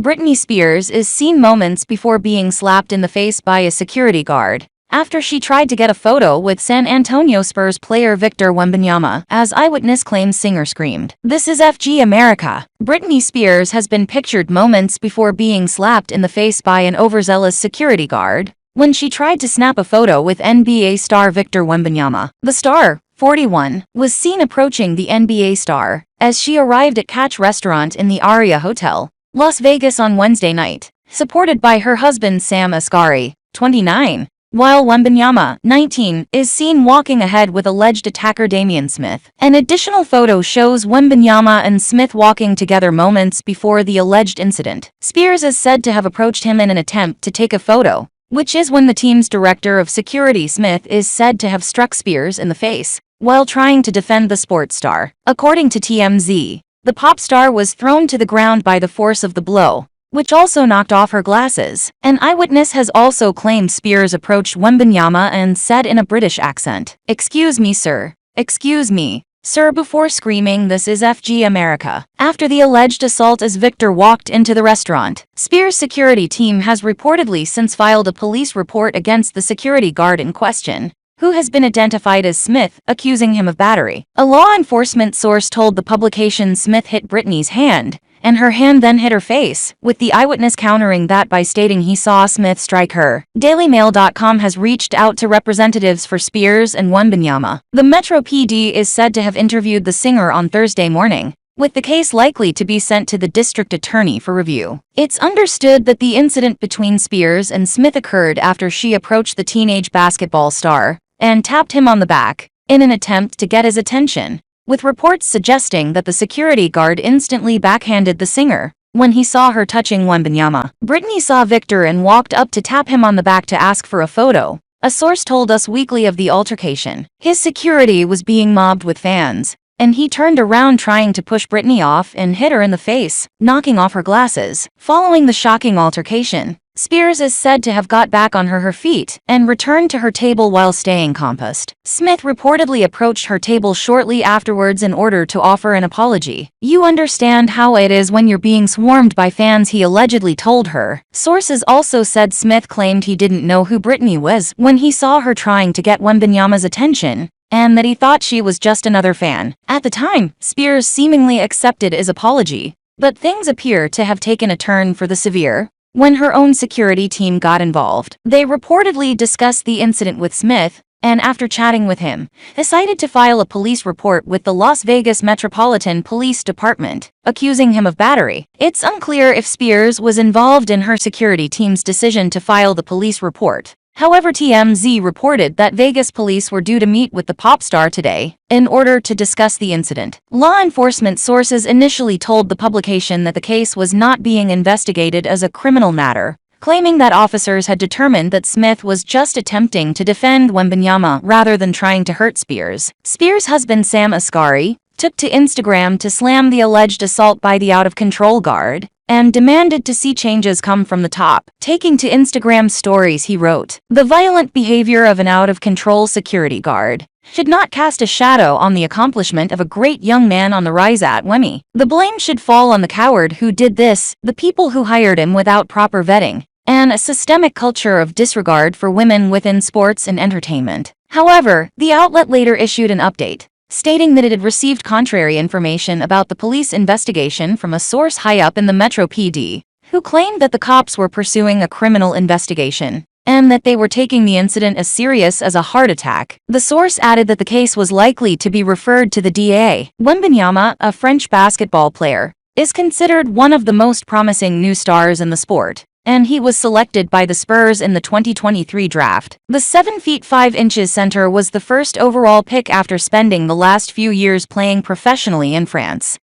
Britney Spears is seen moments before being slapped in the face by a security guard after she tried to get a photo with San Antonio Spurs player Victor Wembanyama, as eyewitness claims singer screamed. This is FG America. Britney Spears has been pictured moments before being slapped in the face by an overzealous security guard when she tried to snap a photo with NBA star Victor Wembanyama. The star, 41, was seen approaching the NBA star as she arrived at Catch Restaurant in the Aria Hotel, Las Vegas on Wednesday night, supported by her husband Sam Asghari, 29. While Wembanyama, 19, is seen walking ahead with alleged attacker Damian Smith. An additional photo shows Wembanyama and Smith walking together moments before the alleged incident. Spears is said to have approached him in an attempt to take a photo, which is when the team's director of security Smith is said to have struck Spears in the face while trying to defend the sports star. According to TMZ, the pop star was thrown to the ground by the force of the blow, which also knocked off her glasses. An eyewitness has also claimed Spears approached Wembanyama and said in a British accent, "Excuse me, sir. Excuse me, sir," before screaming, "This is FG America." After the alleged assault as Victor walked into the restaurant, Spears' security team has reportedly since filed a police report against the security guard in question, who has been identified as Smith, accusing him of battery. A law enforcement source told the publication Smith hit Britney's hand, and her hand then hit her face, with the eyewitness countering that by stating he saw Smith strike her. DailyMail.com has reached out to representatives for Spears and Wembanyama. The Metro PD is said to have interviewed the singer on Thursday morning, with the case likely to be sent to the district attorney for review. It's understood that the incident between Spears and Smith occurred after she approached the teenage basketball star and tapped him on the back in an attempt to get his attention, with reports suggesting that the security guard instantly backhanded the singer when he saw her touching Wembanyama. Britney saw Victor and walked up to tap him on the back to ask for a photo, a source told Us Weekly of the altercation. His security was being mobbed with fans, and he turned around trying to push Britney off and hit her in the face, knocking off her glasses. Following the shocking altercation, Spears is said to have got back on her feet and returned to her table while staying composed. Smith reportedly approached her table shortly afterwards in order to offer an apology. "You understand how it is when you're being swarmed by fans," he allegedly told her. Sources also said Smith claimed he didn't know who Britney was when he saw her trying to get Wembanyama's attention, and that he thought she was just another fan. At the time, Spears seemingly accepted his apology, but things appear to have taken a turn for the severe when her own security team got involved. They reportedly discussed the incident with Smith, and after chatting with him, decided to file a police report with the Las Vegas Metropolitan Police Department, accusing him of battery. It's unclear if Spears was involved in her security team's decision to file the police report. However, TMZ reported that Vegas police were due to meet with the pop star today in order to discuss the incident. Law enforcement sources initially told the publication that the case was not being investigated as a criminal matter, claiming that officers had determined that Smith was just attempting to defend Wembanyama rather than trying to hurt Spears. Spears' husband Sam Asghari took to Instagram to slam the alleged assault by the out-of-control guard and demanded to see changes come from the top. Taking to Instagram stories, he wrote, "The violent behavior of an out-of-control security guard should not cast a shadow on the accomplishment of a great young man on the rise at Wemmy. The blame should fall on the coward who did this, the people who hired him without proper vetting, and a systemic culture of disregard for women within sports and entertainment." However, the outlet later issued an update, stating that it had received contrary information about the police investigation from a source high up in the Metro PD, who claimed that the cops were pursuing a criminal investigation, and that they were taking the incident as serious as a heart attack. The source added that the case was likely to be referred to the DA. Wembanyama, a French basketball player, is considered one of the most promising new stars in the sport, and he was selected by the Spurs in the 2023 draft. The 7 feet 5 inches center was the first overall pick after spending the last few years playing professionally in France.